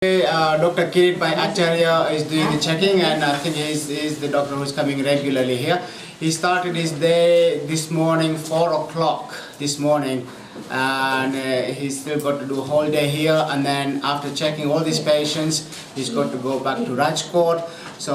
Dr. Kirit Bhai Acharya is doing the checking, and I think he's the doctor who's coming regularly here. He started his day this morning, 4 o'clock this morning, and he's still got to do a whole day here, and then after checking all these patients, he's got to go back to Rajkot. So,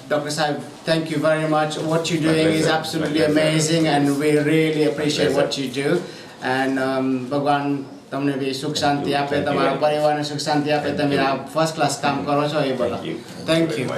Dr. Saib, thank you very much. What you're doing is absolutely amazing, and we really appreciate what you do. And Bhagwan તમને બી સુખ શાંતિ આપે, તમારા પરિવારને સુખ શાંતિ આપે. તમે આ first class કામ કરો છો એ બધા. Thank you.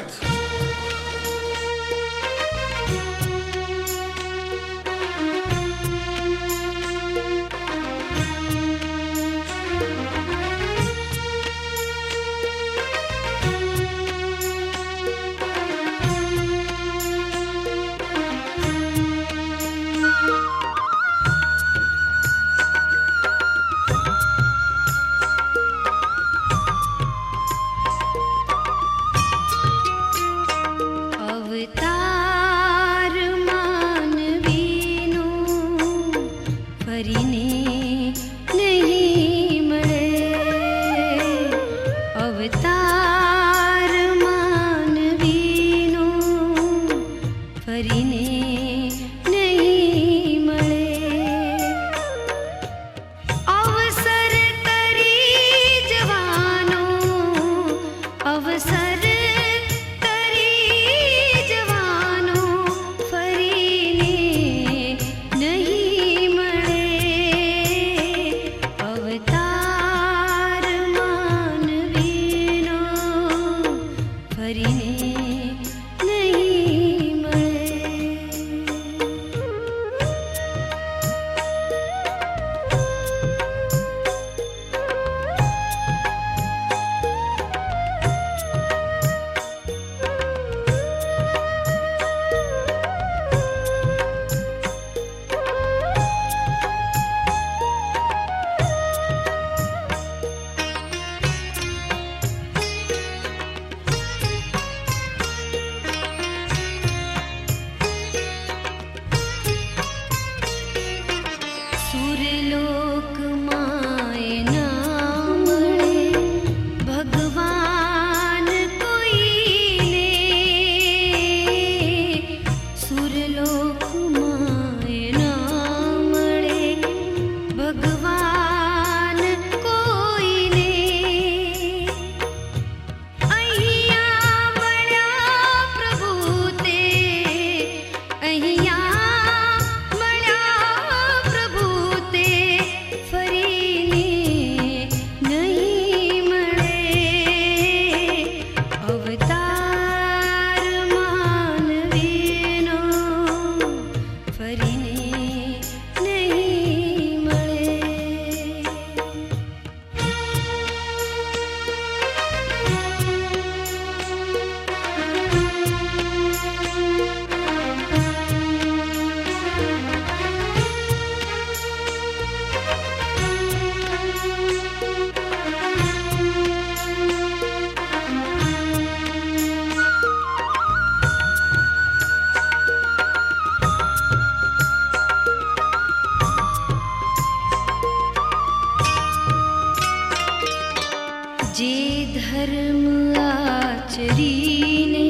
जे धर्म आचरीने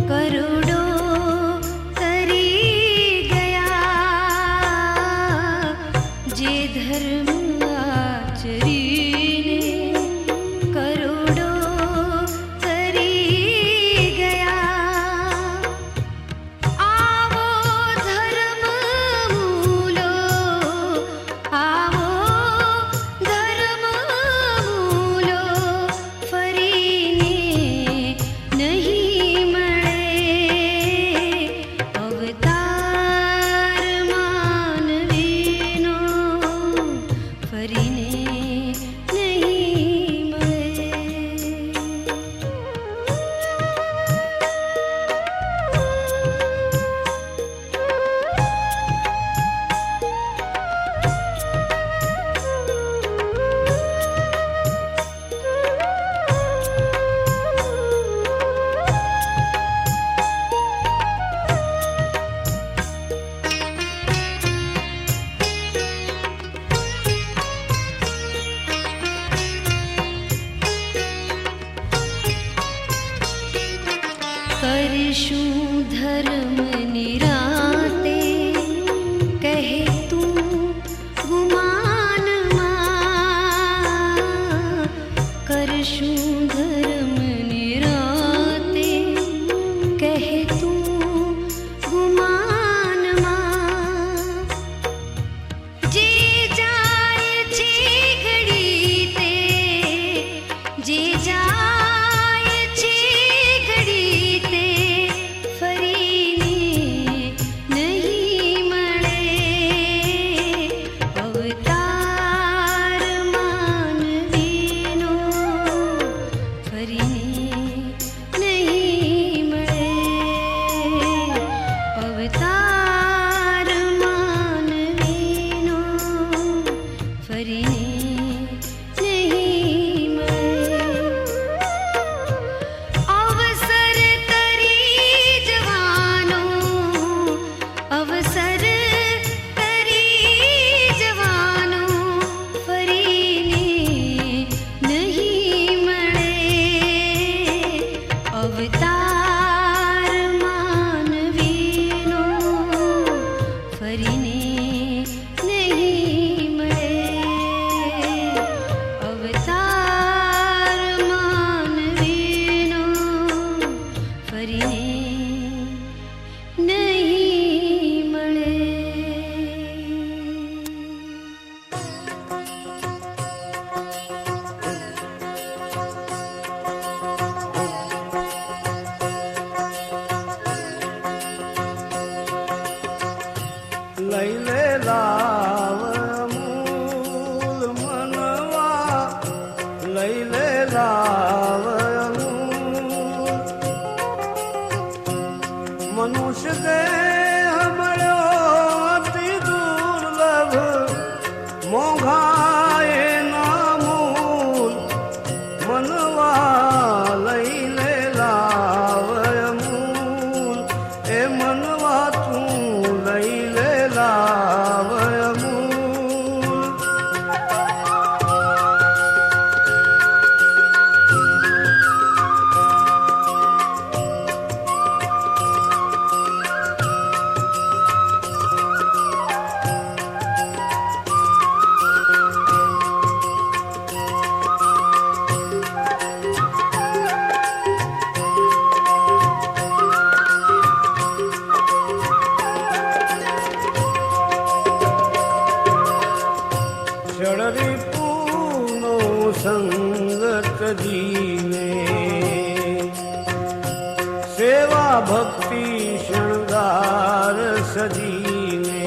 करोड़ों तरी गया, जे धर्म आचरीने करोड़ों तरी गया, आवो धर्म मूलो, आवो करशूं धर्म निराते कहे तू गुमान मां करशूं धर्म निराते कहे तू गुमान मां जे जाय छे घड़ी ते जे जाय छे घड़ी ते फरीने नहीं मळे अवतार मानवीनो फरीने नहीं मळे अवतार मानवीनो फरीने नहीं मळे अवसर तरी जवानो अवसर तरी जवानो फरीने नहीं मळे अवतार मानवीनो फरीने नहीं मळे अवतार मानवीनो फरीने नहीं मळे લઈને લાવ મૂલ મનવા લઈને લાવ મૂલ મનુષ્ય દેહ મળ્યો અતિ દુર્લભ મોંઘાએ ના મૂલ મનવા લઈને લાવ મૂલ એ મનવા તું લઈને લાવ મૂલ ષડરી પૂનો સંગત જીને સેવા ભક્તિ શણગાર સજીને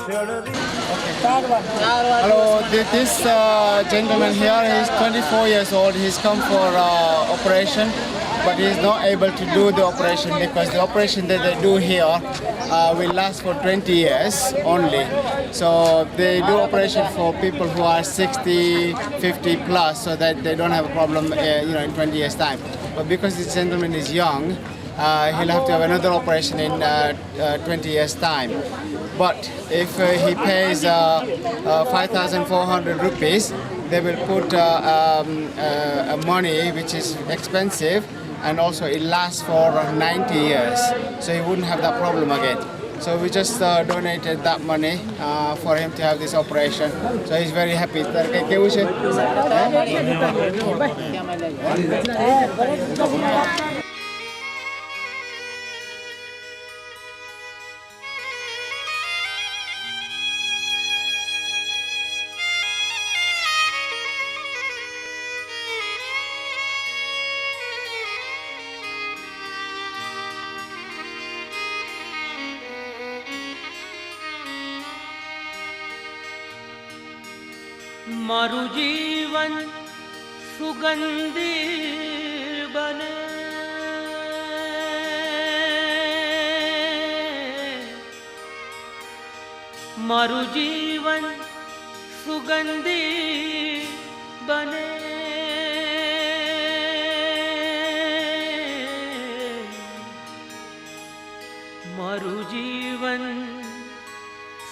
ષડરી Hello, this gentleman here, he's 24 years old. He's come for operation, but he's not able to do the operation because the operation that they do here will last for 20 years only. So they do operation for people who are 60, 50 plus, so that they don't have a problem, in 20 years time. But because this gentleman is young, he'll have to have another operation in 20 years time. But if he pays 5,400 rupees, they will put money which is expensive, and also it lasts for 90 years. So he wouldn't have that problem again. So we just donated that money for him to have this operation. So he's very happy. કેવું છે? મારું જીવન સુગંધી બને મારું જીવન સુગંધી બને મારું જીવન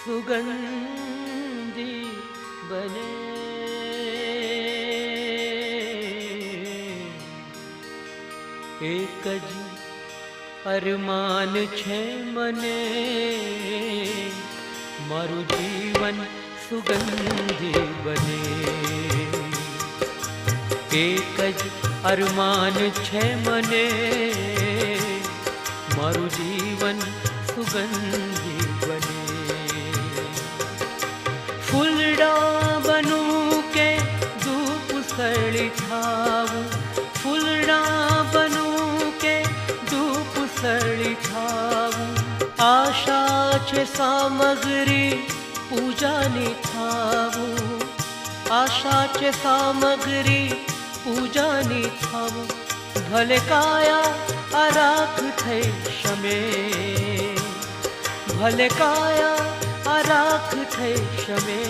સુગંધી બને એક જ અરમાન છે મને, મારું જીવન સુગંધી બને. એક જ અરમાન છે મને, મારું જીવન સુગંધી બને. ફૂલડા બનું કે ધૂપ સળી થાવું, ફૂલડા બનું કે ધૂપ સળી થાવું. આશા છે સામગ્રી પૂજાની થાવું, આશા છે સામગ્રી પૂજાની થાવું. ભલે કાયા આરાખ થઈ શમે, ભલે કાયા આરાખ થઈ શમે,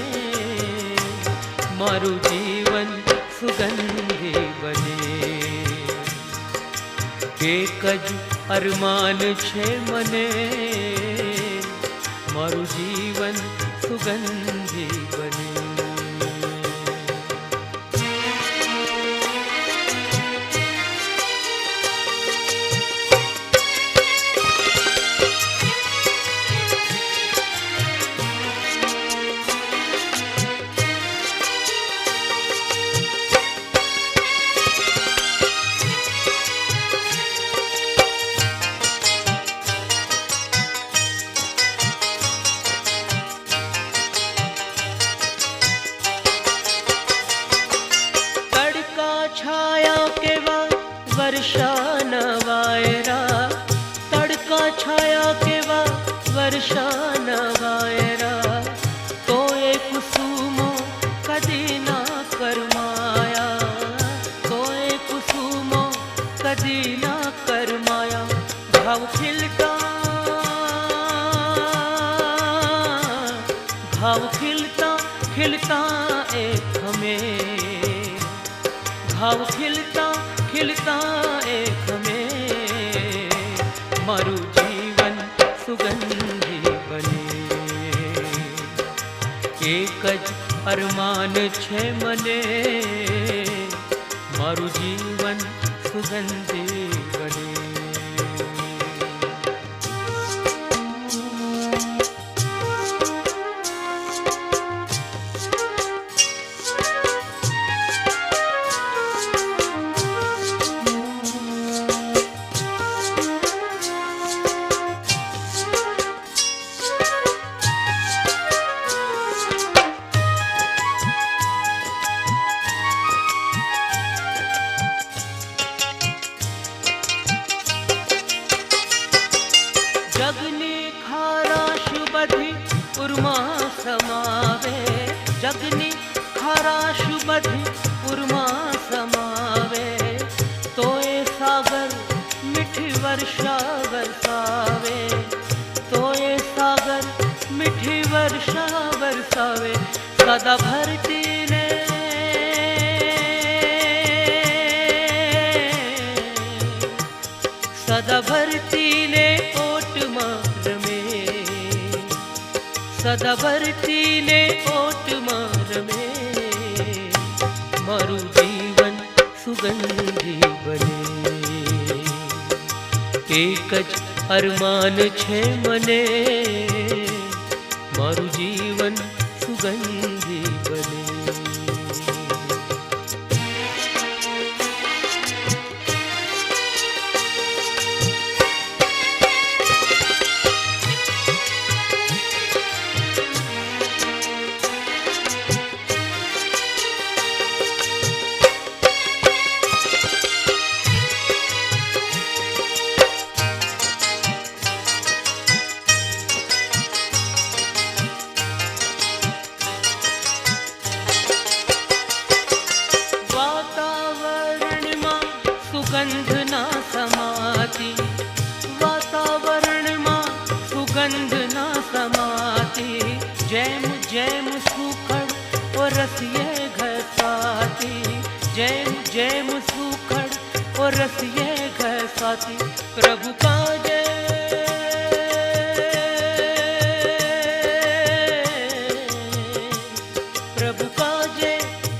મારું જીવન સુગંધી બને. એક જ અરમાન છે મને, મારું જીવન સુગંધી બને. વર્ષાના વાયરા, તડકા છાયા કેવા વર્ષાના વાયરા. તો એ કુસુમો કદી ના કરમાયા, તો એ કુસુમો કદી ના કરમાયા. ભાવ ખીલતા, ભાવ ખીલતા ખીલતા એક હમે, ભાવ ખીલતા ખીલતા એક મેં, મારું જીવન સુગંધી બને. એક જ અરમાન છે મને, મારું જીવન સુગંધી બને. જગની ખારાશ બધી ઉર્મા સમાવે, જગની ખારાશ બધી ઉર્મા સમાવે. તો એ સાગર મીઠી વર્ષા વરસાવે, તો એ સાગર મીઠી વર્ષા વરસાવે. સદા ભરતીને સદા ભરતીને ઓટમાં રમે, સદા ભરતીને ઓટમાં રમે, મારું જીવન સુગંધી બને. એક જ અરમાન છે મને, મારું જીવન સુગંધી બને. સુગંધ ના સમાતી, વાતાવરણમાં સુગંધ ના સમાતી. જેમ જેમ સુખડ ઓ રસિયે ઘસાતી, જેમ જેમ સુખડ ઓ રસિયે ઘસાતી. પ્રભુ કાજે પ્રભુ કાજે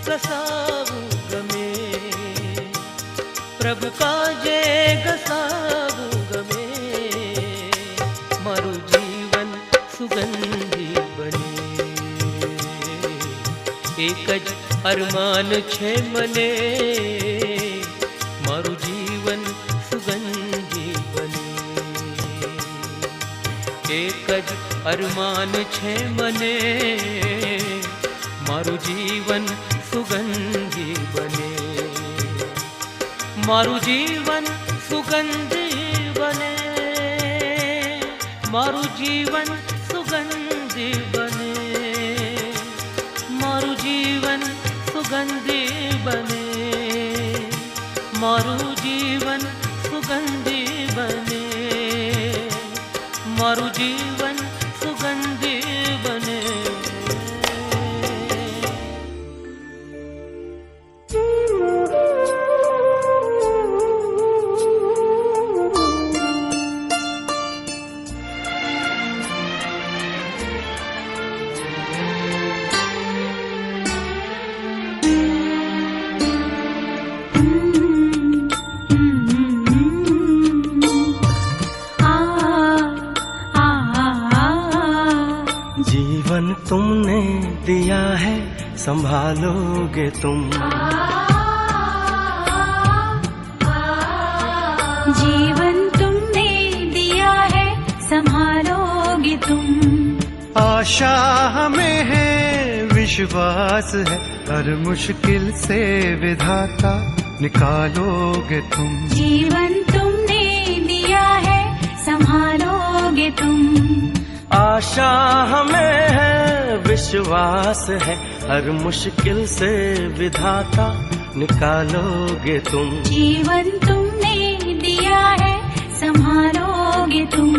પ્રસાવું ગમે, પ્રભુ કાજે ઘસાવું ગમે, મારું જીવન સુગંધી બને. એક જ અરમાન છે મને, મારું જીવન સુગંધી બને. એક જ અરમાન છે મને, મારું જીવન સુગંધી બને. મારું જીવન સુગંધી બને, મારું જીવન સુગંધી બને, મારું જીવન સુગંધી બને, મારું જીવન સુગંધી બને, મારું જીવન સુગંધી બને. जीवन तुमने दिया है संभालोगे तुम, जीवन तुमने दिया है संभालोगे तुम. आशा हमें है, विश्वास है, हर मुश्किल से विधाता निकालोगे तुम. जीवन तुमने दिया है संभालोगे तुम. आशा हमें है, विश्वास है, हर मुश्किल से विधाता निकालोगे तुम. जीवन तुमने दिया है संभालोगे तुम.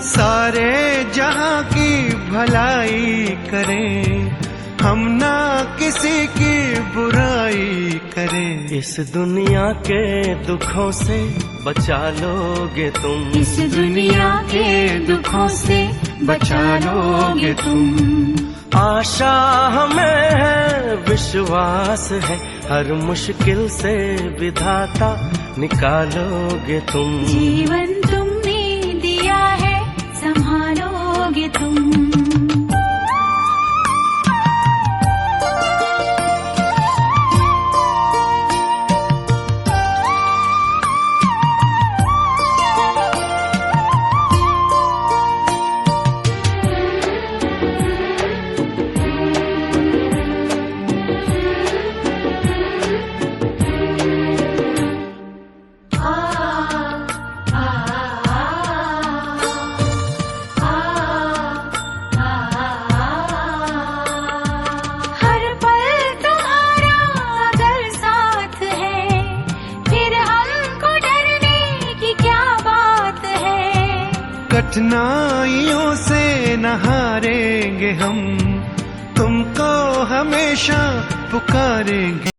सारे जहां की भलाई करें, हम ना किसी की बुराई करें. इस दुनिया के दुखों से बचा लोगे तुम, इस दुनिया के दुखों से बचा लोगे तुम. आशा हमें है, विश्वास है, हर मुश्किल से विधाता निकालोगे तुम. जीवन तुमने दिया है संभालोगे तुम. कठिनाइयों से न हारेंगे हम, तुमको हमेशा पुकारेंगे.